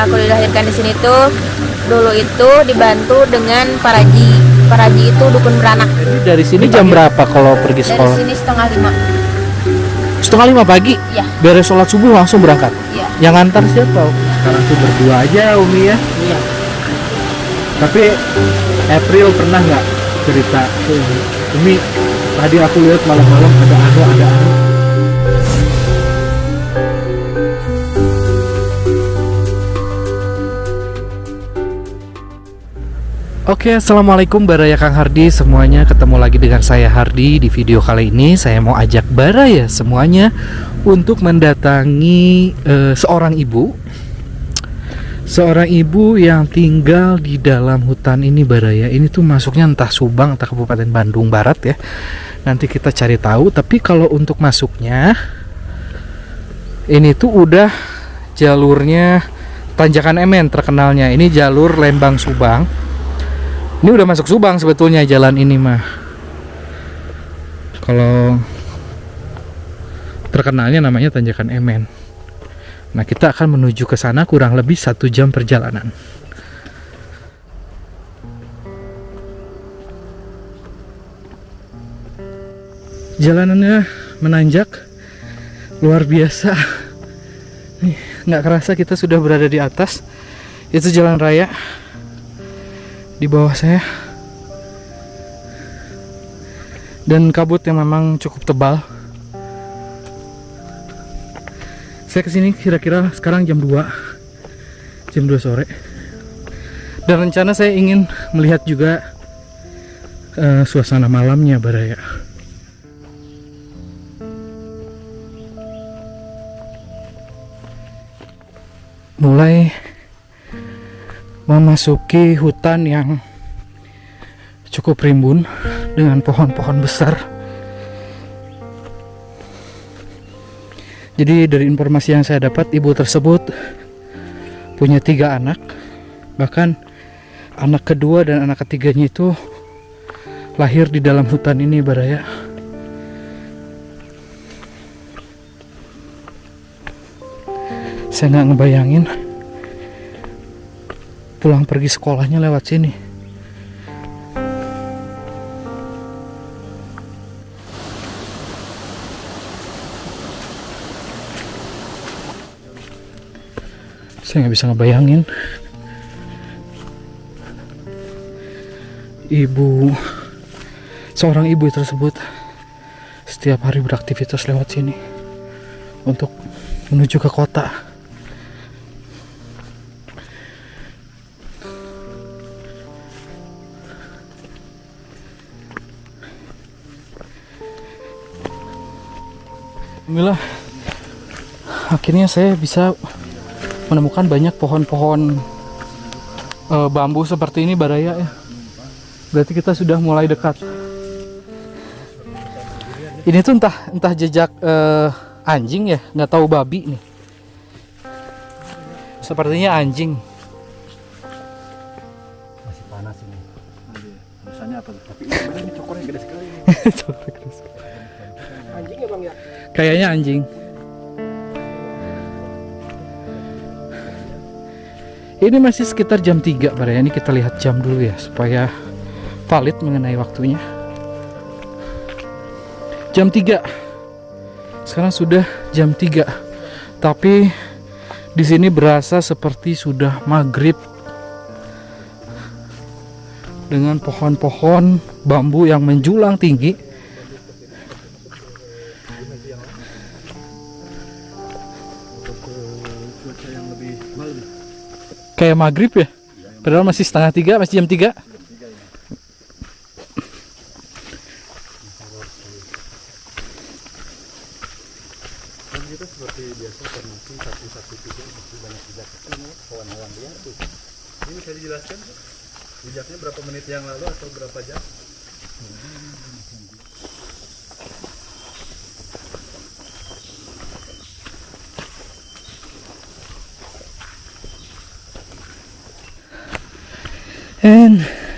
aku dilahirkan di sini tuh dulu itu dibantu dengan Paraji. Paraji itu dukun beranak. Jadi dari sini jam berapa kalau pergi Dari sekolah? sini setengah 5. Setengah 5 pagi? Iya. Beres sholat subuh langsung berangkat? Iya. Yang ngantar siapa? Sekarang tuh berdua aja Umi ya. Iya. Tapi April pernah nggak cerita Umi, tadi aku lihat malam-malam ada anu. Oke, assalamualaikum Baraya Kang Hardi semuanya. Ketemu lagi dengan saya Hardi. Di video kali ini saya mau ajak Baraya semuanya untuk mendatangi seorang ibu yang tinggal di dalam hutan ini Baraya. Ini tuh masuknya entah Subang entah Kabupaten Bandung Barat ya. Nanti kita cari tahu. Tapi kalau untuk masuknya ini tuh udah jalurnya Tanjakan Emen terkenalnya. Ini jalur Lembang Subang. Ini udah masuk Subang sebetulnya jalan ini mah. Kalau terkenalnya namanya Tanjakan Emen. Nah, kita akan menuju ke sana kurang lebih 1 jam perjalanan. Jalanannya menanjak luar biasa. Nih, nggak kerasa kita sudah berada di atas. Itu jalan raya. Di bawah saya dan kabut yang memang cukup tebal. Saya kesini kira-kira sekarang jam 2 sore, dan rencana saya ingin melihat juga suasana malamnya Baraya. Mulai memasuki hutan yang cukup rimbun dengan pohon-pohon besar. Jadi dari informasi yang saya dapat, ibu tersebut punya 3 anak. Bahkan anak kedua dan anak ketiganya itu lahir di dalam hutan ini Baraya. Saya nggak ngebayangin pulang pergi sekolahnya lewat sini. Saya nggak bisa ngebayangin seorang ibu tersebut setiap hari beraktivitas lewat sini untuk menuju ke kota. Alhamdulillah, akhirnya saya bisa menemukan banyak pohon-pohon bambu seperti ini Baraya ya. Berarti kita sudah mulai dekat. Ini tuh entah jejak anjing ya, nggak tahu babi nih. Sepertinya anjing. Masih panas ini. Misalnya apa? Tapi ini cokornya gede sekali. Anjing ya Bang ya? Kayaknya anjing. Ini masih sekitar jam 3 Baraya. Ini kita lihat jam dulu ya supaya valid mengenai waktunya. Jam 3. Sekarang sudah jam 3. Tapi di sini berasa seperti sudah maghrib. Dengan pohon-pohon bambu yang menjulang tinggi. Kayak maghrib ya, padahal masih setengah 3, masih jam 3. Dan kita seperti biasa formasi 113 masih banyak jejak kecil, hewan-hewan liar tuh. Ini bisa dijelaskan tuh? Jejaknya berapa menit yang lalu atau berapa jam?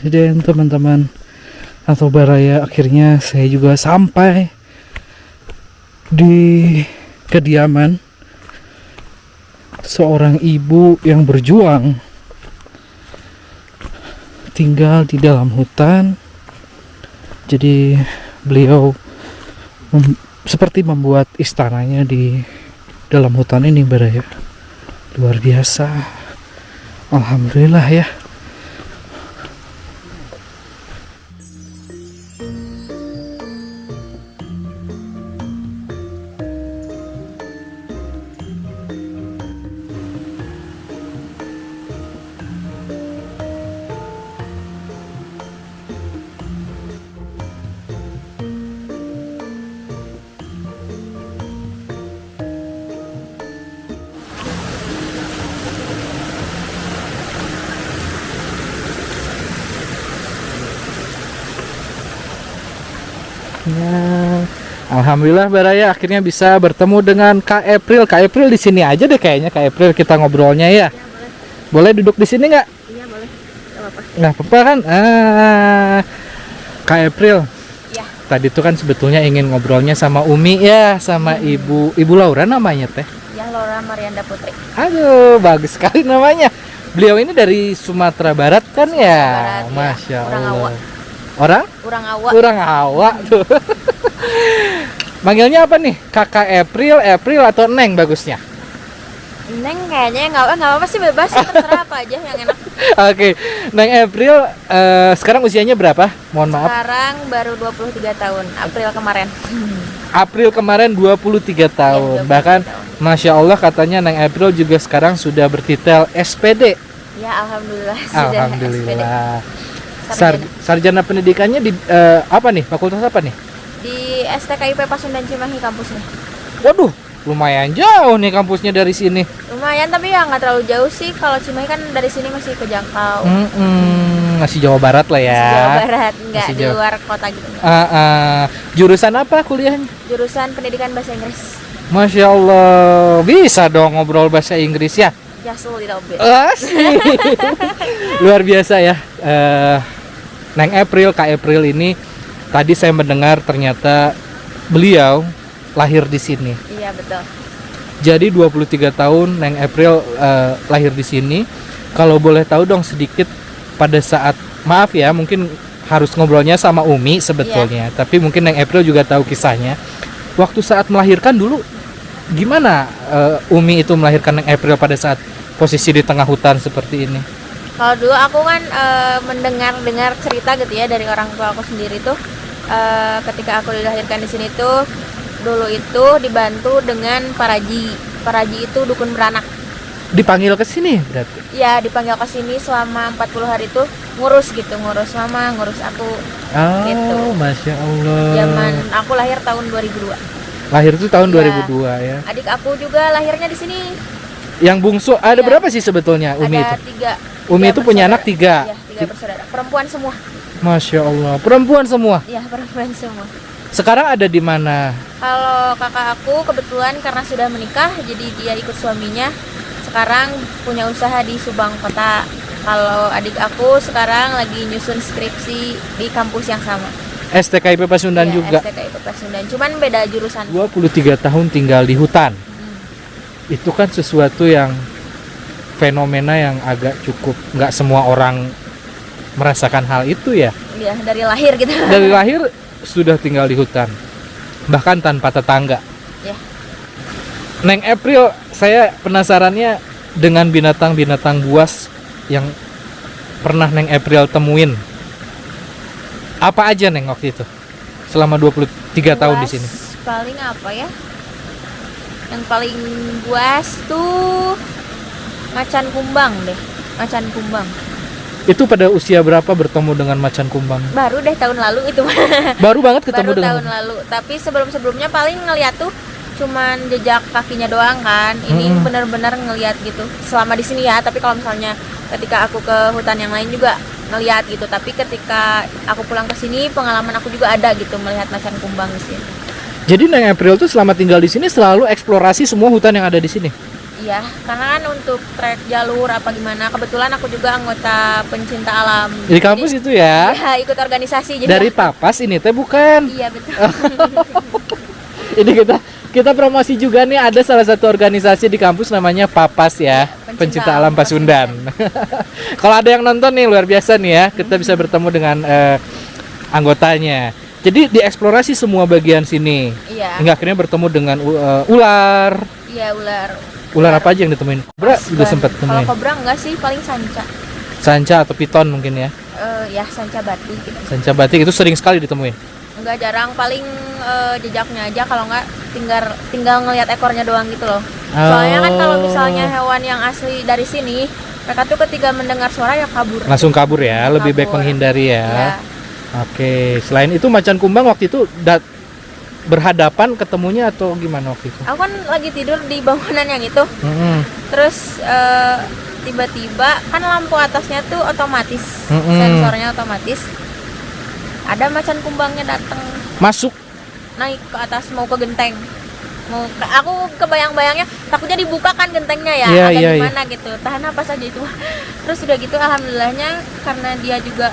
Dan teman-teman atau Baraya, akhirnya saya juga sampai di kediaman seorang ibu yang berjuang tinggal di dalam hutan. Jadi beliau seperti membuat istananya di dalam hutan ini, Baraya. Luar biasa. Alhamdulillah ya. Ya, alhamdulillah Baraya akhirnya bisa bertemu dengan Kak April. Kak April di sini aja deh kayaknya, Kak April, kita ngobrolnya ya. Boleh duduk di sini nggak? Iya boleh. Nggak apa-apa kan? Kak April. Iya. Tadi tuh kan sebetulnya ingin ngobrolnya sama Umi ya, sama Ibu Laura namanya teh. Ya, Laura Marianda Putri. Aduh, bagus sekali namanya. Beliau ini dari Sumatera Barat kan ya? Barat, ya. Masya Orang Allah. Awak. Orang? Urang awak. Kurang awak tuh. Manggilnya apa nih? Kakak April, April atau Neng bagusnya? Neng kayaknya nggak apa-apa sih, bebas terserah apa aja yang enak. Oke, Neng April sekarang usianya berapa? Mohon maaf. Sekarang baru 23 tahun, April kemarin. April kemarin 23 tahun. 23 Bahkan tahun. Masya Allah katanya Neng April juga sekarang sudah bertitel SPD. Ya alhamdulillah sudah SPD. Alhamdulillah. Sarjana. Sarjana pendidikannya di apa nih? Fakultas apa nih? Di STKIP Pasundan Cimahi kampusnya. Waduh, lumayan jauh nih kampusnya dari sini. Lumayan tapi ya nggak terlalu jauh sih. Kalau Cimahi kan dari sini masih kejangkau. Masih Jawa Barat lah ya. Masih Jawa Barat, nggak Masih di Jawa. luar kota gitu. Jurusan apa kuliahnya? Jurusan pendidikan bahasa Inggris. Masya Allah, bisa dong ngobrol bahasa Inggris ya? Just a little bit. Asik. Luar biasa ya. Neng April, Kak April ini tadi saya mendengar ternyata beliau lahir di sini. Iya betul. Jadi 23 tahun Neng April lahir di sini. Kalau boleh tahu dong sedikit pada saat, maaf ya mungkin harus ngobrolnya sama Umi sebetulnya, tapi mungkin Neng April juga tahu kisahnya. Waktu saat melahirkan dulu gimana Umi itu melahirkan Neng April pada saat posisi di tengah hutan seperti ini? Kalau dulu aku kan mendengar cerita gitu ya dari orang tua aku sendiri tuh, ketika aku dilahirkan di sini tuh dulu itu dibantu dengan paraji. Paraji itu dukun beranak. Dipanggil ke sini berarti? Ya dipanggil ke sini selama 40 hari tuh ngurus mama, ngurus aku. Oh, Gitu. Masya Allah. Zaman aku lahir tahun 2002. Lahir itu tahun Iya. 2002 ya. Adik aku juga lahirnya di sini. Yang bungsu ada Iya. berapa sih sebetulnya Umi Ada itu? 3. Umi itu punya anak 3. Iya, 3 bersaudara. Perempuan semua. Masya Allah, perempuan semua. Iya, perempuan semua. Sekarang ada di mana? Kalau kakak aku kebetulan karena sudah menikah, jadi dia ikut suaminya. Sekarang punya usaha di Subang Kota. Kalau adik aku sekarang lagi nyusun skripsi di kampus yang sama. STKIP Pasundan Iya, juga. STKIP Pasundan. Cuman beda jurusan. 23 tahun tinggal di hutan. Itu kan sesuatu yang fenomena yang agak cukup, nggak semua orang merasakan hal itu ya. Iya, dari lahir gitu. Dari lahir sudah tinggal di hutan, bahkan tanpa tetangga. Ya. Neng April, saya penasarannya dengan binatang-binatang buas yang pernah Neng April temuin. Apa aja Neng waktu itu? Selama 23 tahun di Buas sini. Paling apa ya? Yang paling buas tuh macan kumbang deh. Macan kumbang. Itu pada usia berapa bertemu dengan macan kumbang? Baru deh tahun lalu itu. Baru banget ketemu Baru dengan tahun lalu. Tapi sebelum-sebelumnya paling ngeliat tuh cuman jejak kakinya doang kan. Ini bener-bener ngeliat gitu. Selama di sini ya, tapi kalau misalnya ketika aku ke hutan yang lain juga ngeliat gitu. Tapi ketika aku pulang ke sini, pengalaman aku juga ada gitu melihat macan kumbang di sini. Jadi Neng April tuh selama tinggal di sini selalu eksplorasi semua hutan yang ada di sini. Iya, karena kan untuk trek jalur apa gimana, kebetulan aku juga anggota pencinta alam. Di kampus itu ya. Ya, ikut organisasi jadi Dari Papas ini teh bukan. Iya betul. Ini kita Kita promosi juga nih, ada salah satu organisasi di kampus namanya PAPAS ya, Pencinta Alam Pasundan. Kalau ada yang nonton nih luar biasa nih ya, kita bisa bertemu dengan anggotanya. Jadi dieksplorasi semua bagian sini. Iya. Hingga akhirnya bertemu dengan ular. Iya, ular. Ular apa aja yang ditemuin? Kobra juga sempat Kalau temuin. kobra enggak sih, paling sanca. Sanca atau piton mungkin ya. Ya sanca batik gitu. Sanca batik itu sering sekali ditemuin. Enggak, jarang, paling jejaknya aja, kalau enggak tinggal ngelihat ekornya doang gitu loh. Soalnya kan kalau misalnya hewan yang asli dari sini, mereka tuh ketika mendengar suara ya kabur. Langsung kabur ya, lebih baik Kabur. menghindari ya. Iya. Oke, selain itu macan kumbang waktu itu berhadapan ketemunya atau gimana waktu itu? Aku kan lagi tidur di bangunan yang itu. Mm-mm. Terus tiba-tiba kan lampu atasnya tuh otomatis, Mm-mm. sensornya otomatis. Ada macan kumbangnya datang Masuk. naik ke atas mau ke genteng. Aku kebayang-bayangnya takutnya dibuka kan gentengnya ya, Iya, agak iya, gimana gitu. Tahan napas aja itu. Terus udah gitu alhamdulillahnya karena dia juga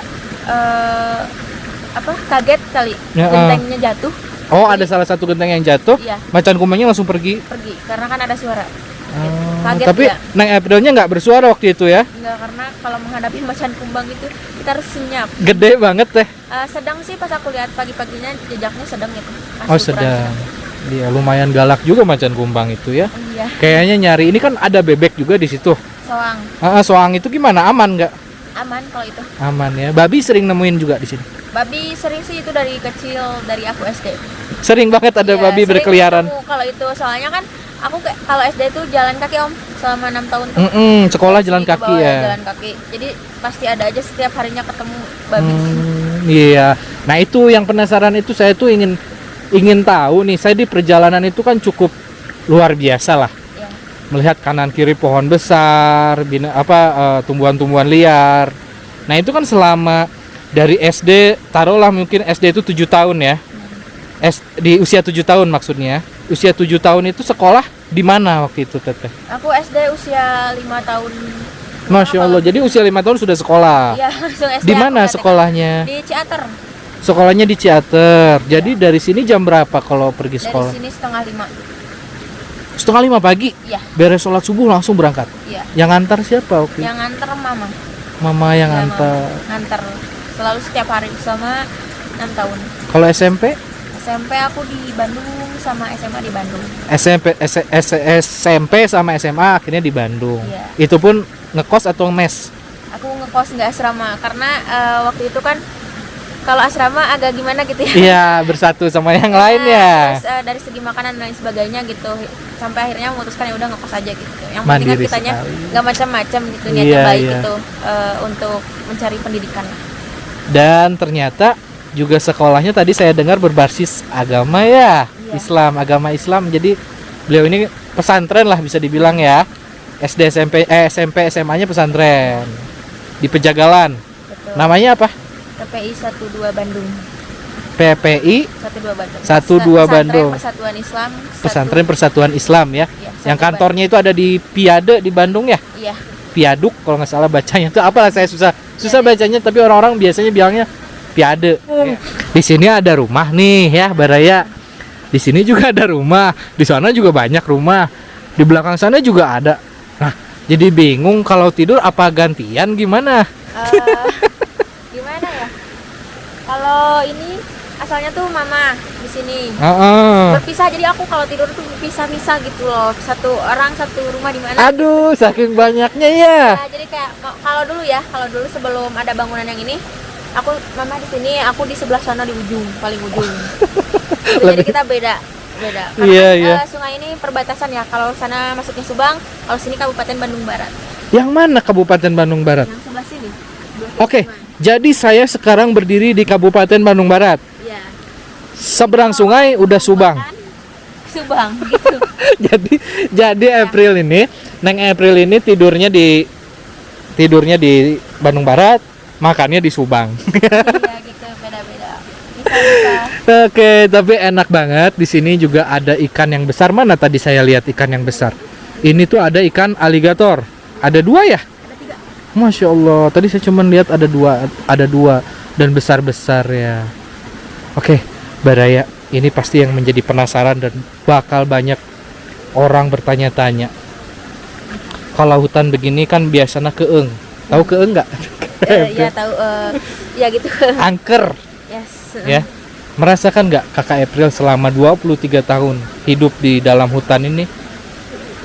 kaget kali Ya, gentengnya jatuh, Oh, ada salah satu genteng yang jatuh. iya, Macan kumbangnya langsung pergi. pergi karena kan ada suara. Oh, Kaget tapi dia. Neng Aprilnya nggak bersuara waktu itu ya. Enggak, karena kalau menghadapi macan kumbang itu kita harus senyap. Gede banget teh. Sedang sih pas aku lihat pagi-paginya jejaknya sedang gitu. Pas Oh, ukuran sedang. Dia lumayan galak juga macan kumbang itu ya. Iya, Kayaknya nyari ini kan ada bebek juga di situ. soang Soang itu gimana? Aman nggak? aman kalau itu. Aman ya. Babi sering nemuin juga di sini. Babi sering sih, itu dari kecil, dari aku SD. Sering banget ada Iya, babi sering berkeliaran. ketemu kalau itu, soalnya kan aku kalau SD itu jalan kaki om selama 6 tahun tuh. Sekolah jalan Ke kaki bawah ya. Jalan kaki. Jadi pasti ada aja setiap harinya ketemu babi. Iya. Nah itu yang penasaran itu saya tuh ingin tahu nih. Saya di perjalanan itu kan cukup luar biasa lah. Ya. Melihat kanan kiri pohon besar, tumbuhan-tumbuhan liar. Nah itu kan selama dari SD, taruhlah mungkin SD itu 7 tahun ya. Di usia 7 tahun maksudnya. Usia 7 tahun itu sekolah di mana waktu itu Teteh? Aku SD usia 5 tahun. Masya Allah, jadi usia 5 tahun sudah sekolah. Iya, langsung SD. Di aku mana berarti kan. sekolahnya? Di Ciater. Sekolahnya di Ciater. Jadi dari sini jam berapa kalau pergi Dari sekolah? sini setengah 5. 4:30 pagi. Iya, Beres sholat subuh langsung berangkat. iya. Yang ngantar siapa waktu itu? Yang nganter mama. Mama yang Iya, ngantar. Mama. Nganter selalu setiap hari selama 6 tahun. Kalau SMP? SMP aku di Bandung sama SMA di Bandung. SMP sama SMA akhirnya di Bandung. Iya. Itu pun ngekos atau mes? Aku ngekos nggak asrama karena waktu itu kan kalau asrama agak gimana gitu ya. Iya, bersatu sama yang lain ya. Terus dari segi makanan dan lain sebagainya gitu, sampai akhirnya memutuskan ya udah ngekos aja gitu. Yang penting kan Mandiri kitanya sekali. nggak macam-macam gitu, niatnya Iya, baik iya. gitu untuk mencari pendidikan. Dan ternyata juga sekolahnya tadi saya dengar berbasis agama ya, Iya. Islam, agama Islam. Jadi beliau ini pesantren lah bisa dibilang ya. SD, SMP, SMA-nya pesantren di Pejagalan. Betul. Namanya apa? PPI 12 Bandung. PPI 12 Bandung. 12 Bandung. Persatuan Islam. Pesantren Persatuan Islam ya. Iya, Yang 1 kantornya itu ada di Piade di Bandung ya. Iya. Piaduk kalau nggak salah bacanya itu apalah saya susah Iya. bacanya, tapi orang-orang biasanya bilangnya Piade. Ya. Di sini ada rumah nih ya, Baraya. Di sini juga ada rumah, di sana juga banyak rumah. Di belakang sana juga ada. Nah, jadi bingung kalau tidur apa gantian gimana? Gimana ya? Kalau ini asalnya tuh mama di sini. Berpisah, jadi aku kalau tidur tuh berpisah-pisah gitu loh. Satu orang satu rumah di mana. Aduh, saking banyaknya ya. Nah, jadi kayak kalau dulu sebelum ada bangunan yang ini, mama di sini, aku di sebelah sana di ujung, paling ujung. Gitu, jadi kita beda. Karena Iya, kan, iya. sungai ini perbatasan ya. Kalau sana masuknya Subang, kalau sini Kabupaten Bandung Barat. Yang mana Kabupaten Bandung Barat? Yang sebelah sini. Oke, jadi saya sekarang berdiri di Kabupaten Bandung Barat. Iya. Seberang sungai udah Subang. Subang gitu. jadi April ini, Neng April ini tidurnya di Bandung Barat, makannya di Subang. Iya gitu, beda-beda. Bisa. Oke, tapi enak banget. Di sini juga ada ikan yang besar. Mana tadi saya lihat ikan yang besar? Ini tuh ada ikan aligator. Ada 2 ya? Ada 3. Masya Allah. Tadi saya cuma lihat ada dua dan besar-besar ya. Oke, Baraya. Ini pasti yang menjadi penasaran dan bakal banyak orang bertanya-tanya. Kalau hutan begini kan biasanya keeng. Tahu keeng nggak? Ya tahu, ya gitu. Angker, Yes. ya. Merasakan nggak Kakak April selama 23 tahun hidup di dalam hutan ini?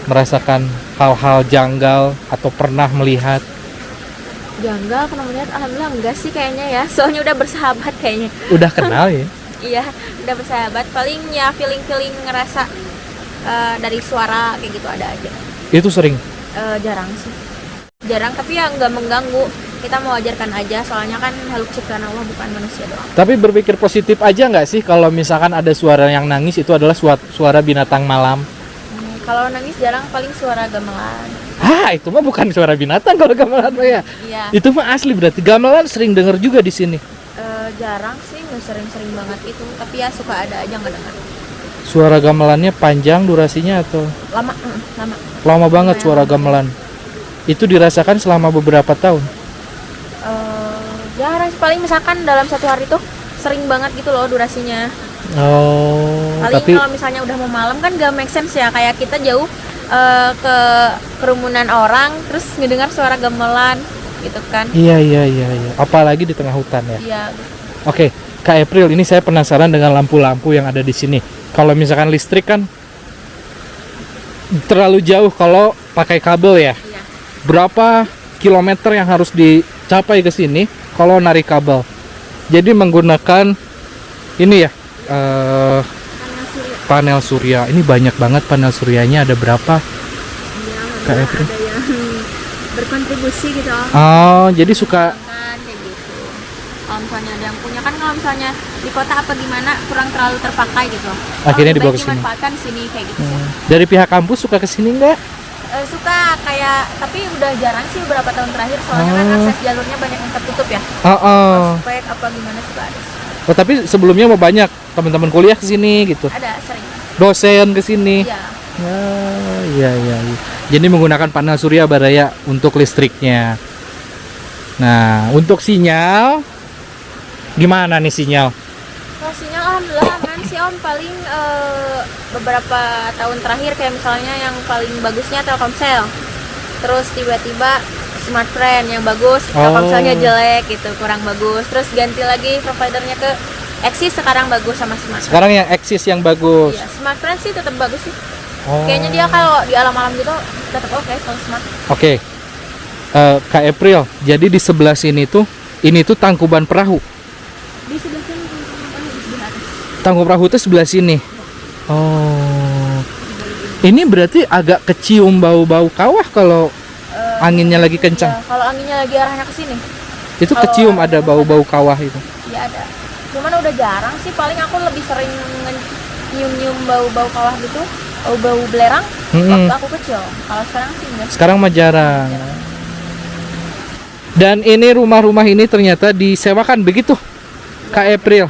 Merasakan hal-hal janggal atau pernah melihat? Janggal pernah melihat, alhamdulillah enggak sih kayaknya ya. Soalnya udah bersahabat kayaknya. Udah kenal ya? Iya, udah bersahabat. Paling ya feeling ngerasa dari suara kayak gitu ada aja. Itu sering. Jarang sih. Jarang, tapi ya nggak mengganggu. Kita mewajarkan aja, soalnya kan makhluk ciptaan Allah bukan manusia doang. Tapi berpikir positif aja nggak sih kalau misalkan ada suara yang nangis itu adalah suara binatang malam? Kalau nangis jarang, paling suara gamelan. Itu mah bukan suara binatang kalau gamelan mah ya. Iya. Itu mah asli berarti. Gamelan sering denger juga di sini. Jarang sih, nggak sering-sering banget itu. Tapi ya suka ada aja nggak dengar. Suara gamelannya panjang durasinya atau Lama, lama. lama banget Lumayan suara lama. gamelan? Itu dirasakan selama beberapa tahun. Jarang sih, paling misalkan dalam satu hari tuh sering banget gitu loh durasinya. Oh, Paling tapi kalau misalnya udah mau malam kan gak make sense ya, kayak kita jauh ke kerumunan orang terus ngedengar suara gamelan gitu kan. iya. Apalagi di tengah hutan ya. Iya. Oke, Kak April, ini saya penasaran dengan lampu-lampu yang ada di sini. Kalau misalkan listrik kan terlalu jauh kalau pakai kabel ya. Iya. Berapa kilometer yang harus dicapai ke sini kalau narik kabel? Jadi menggunakan ini ya, panel surya. Ini banyak banget panel suryanya. Ada berapa? Iya, Kak April? ada yang berkontribusi gitu. Jadi suka. Kan kayak gitu. Kalau misalnya ada yang punya kan, kalau misalnya di kota apa gimana kurang terlalu terpakai gitu. Akhirnya Lebih dibawa baik ke sini. dimanfaatkan di sini kayak gitu sih. Dari pihak kampus suka ke sini nggak? Suka kayak, tapi udah jarang sih beberapa tahun terakhir, soalnya kan akses jalurnya banyak yang tertutup ya. Ospek apa gimana suka ada. Oh, tapi sebelumnya mau banyak teman-teman kuliah ke sini gitu. Ada sering. Dosen ke sini. Iya. Iya. Jadi menggunakan panel surya baraya untuk listriknya. Nah, untuk sinyal gimana nih sinyal? Kalau sinyal alhamdulillah aman sih Om, paling beberapa tahun terakhir kayak misalnya yang paling bagusnya Telkomsel. Terus tiba-tiba Smartfren yang bagus, Telkomselnya jelek gitu, kurang bagus. Terus ganti lagi providernya ke Axis, sekarang bagus sama Smartfren. Sekarang yang Axis yang bagus. Iya, Smartfren sih tetap bagus sih. Kayaknya dia kalau di alam-alam gitu tetap oke kalau Smart. Oke. Kak April, jadi di sebelah sini tuh ini tuh Tangkuban Perahu. Di sebelah sini di sebelah atas. Tangkuban Perahu tuh sebelah sini. Oh. Ini berarti agak kecium bau-bau kawah kalau anginnya lagi kencang. Ya, kalau anginnya lagi arahnya ke sini. Itu Kalau kecium ada arahnya bau-bau kawah itu. Ya ada. Cuman udah jarang sih, paling aku lebih sering nyium-nyium bau-bau kawah gitu, bau belerang waktu aku kecil. Kalau sekarang sih enggak. Sekarang mah jarang. Dan ini rumah-rumah ini ternyata disewakan begitu, Kak April.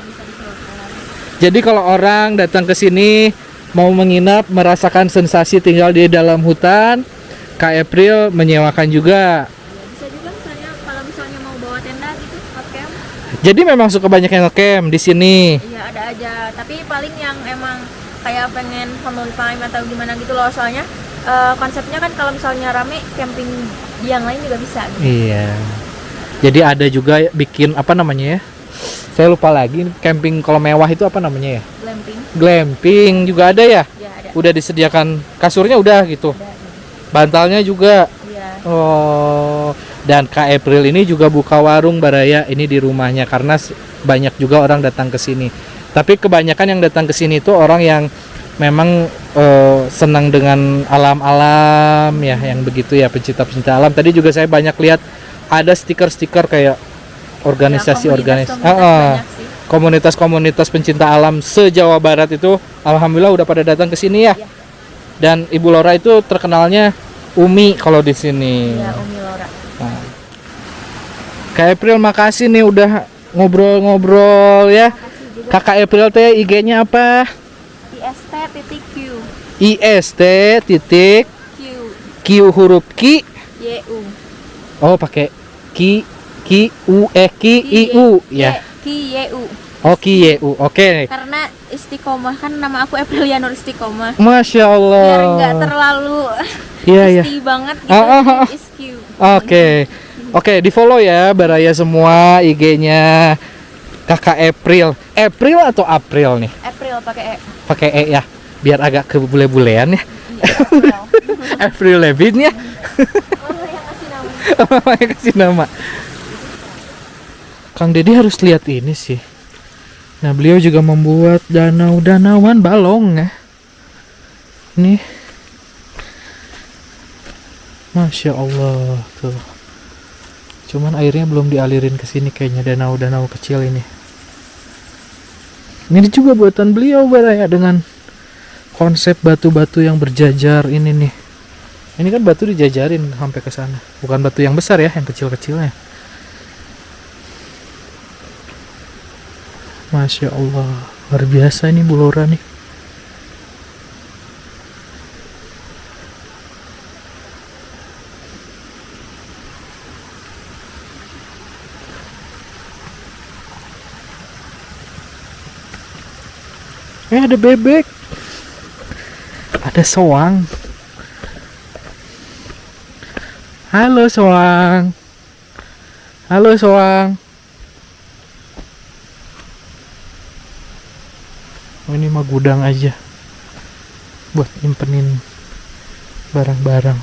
Jadi kalau orang datang ke sini mau menginap, merasakan sensasi tinggal di dalam hutan, Kak April menyewakan juga. Bisa juga misalnya kalau misalnya mau bawa tenda gitu, camp. Jadi memang suka banyak yang ngecamp di sini. Iya ada aja, tapi paling yang emang kayak pengen family time atau gimana gitu loh, soalnya konsepnya kan kalau misalnya rame camping yang lain juga bisa gitu. Iya. Jadi ada juga bikin apa namanya ya? Saya lupa lagi, camping kalau mewah itu apa namanya ya? Glamping. Glamping juga ada ya? Ya ada. Udah disediakan kasurnya udah gitu. Ada. Bantalnya juga. Iya. Oh. Dan Kak April ini juga buka warung baraya ini di rumahnya karena banyak juga orang datang ke sini. Tapi kebanyakan yang datang ke sini itu orang yang memang senang dengan alam-alam ya, yang begitu ya, pencinta-pencinta alam. Tadi juga saya banyak lihat ada stiker-stiker kayak komunitas-komunitas pencinta alam se-Jawa Barat itu alhamdulillah udah pada datang ke sini ya. Iya. Dan Ibu Laura itu terkenalnya Umi kalau di sini. Iya, Umi Laura. Nah. Kak April makasih nih udah ngobrol-ngobrol ya. Kakak April teh IG-nya apa? IST.Q. IST titik Q. Q huruf Q. YU. Oh pakai Q I U ya. QYU. Oh QYU. Oke. Karena Istiqomah, kan nama aku Aprilia Nur Istiqomah. Masya Allah. Biar nggak terlalu Iya, iya. isti banget gitu. Isk. Oke, di follow ya Baraya semua IG-nya Kakak April. April atau April nih? April pakai E. Pakai E ya, biar agak kebule-bulean ya. April. April Lavigne ya. Mama yang kasih nama. Mama yang kasih nama. Kang Deddy harus lihat ini sih. Nah, beliau juga membuat danau-danauan balong ya. Ini, Masya Allah tuh. Cuman airnya belum dialirin ke sini kayaknya, danau-danau kecil ini. Ini juga buatan beliau Baraya dengan konsep batu-batu yang berjajar ini nih. Ini kan batu dijajarin sampai ke sana. Bukan batu yang besar ya, yang kecil-kecilnya. Masya Allah, luar biasa ini Bulora nih. Ada bebek, ada soang. Halo soang, halo soang. Oh, ini mah gudang aja buat nyimpenin barang-barang.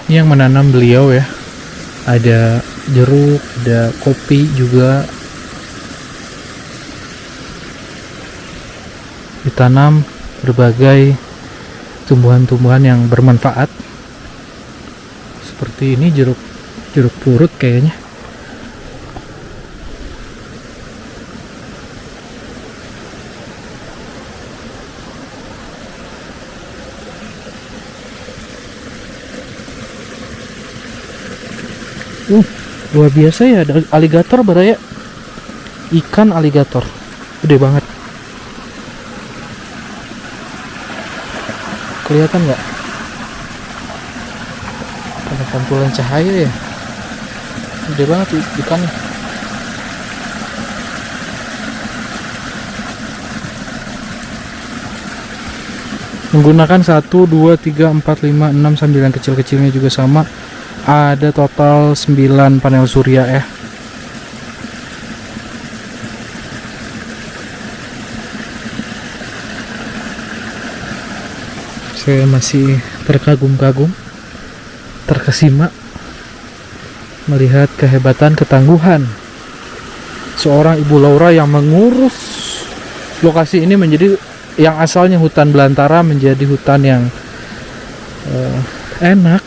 Ini yang menanam beliau ya. Ada jeruk, ada kopi juga. Ditanam berbagai tumbuhan-tumbuhan yang bermanfaat. Seperti ini jeruk purut kayaknya. Luar biasa ya, ada aligator Baraya. Ikan aligator. Gede banget. Kelihatan nggak? Karena pantulan cahaya ya. Gede banget ikannya. Menggunakan 1, 2, 3, 4, 5, 6 sambil yang kecil-kecilnya juga sama. Ada total 9 panel surya ya. Saya masih terkagum-kagum, terkesima melihat kehebatan ketangguhan seorang Ibu Laura yang mengurus lokasi ini menjadi yang asalnya hutan belantara menjadi hutan yang enak.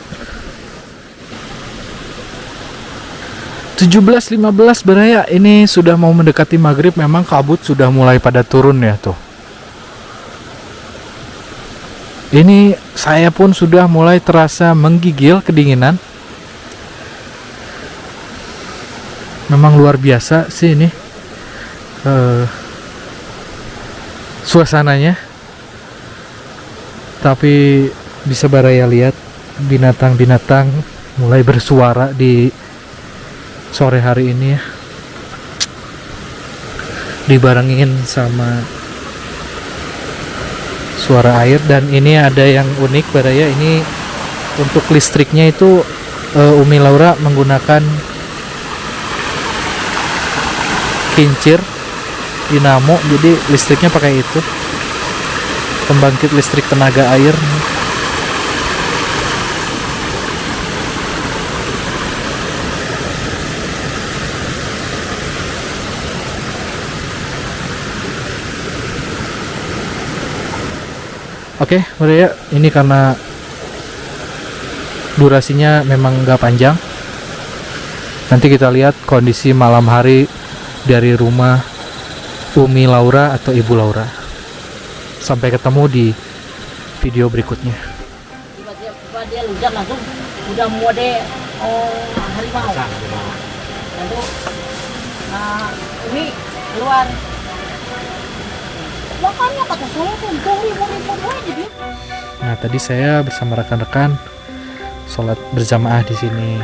17.15 Baraya, ini sudah mau mendekati maghrib, memang kabut sudah mulai pada turun ya tuh. Ini saya pun sudah mulai terasa menggigil kedinginan. Memang luar biasa sih ini suasananya. Tapi bisa Baraya lihat binatang-binatang mulai bersuara di sore hari ini ya, dibarengin sama suara air. Dan ini ada yang unik Baraya, ini untuk listriknya itu Umi Laura menggunakan kincir dinamo, jadi listriknya pakai itu, pembangkit listrik tenaga air. Oke, Baraya, ini karena durasinya memang nggak panjang. Nanti kita lihat kondisi malam hari dari rumah Umi Laura atau Ibu Laura. Sampai ketemu di video berikutnya. Tiba-tiba dia ludah langsung udah mode harimau. Lalu ini keluar. Makanya kata saya tuh ribu-ribu aja dia. Nah, tadi saya bersama rekan-rekan sholat berjamaah di sini.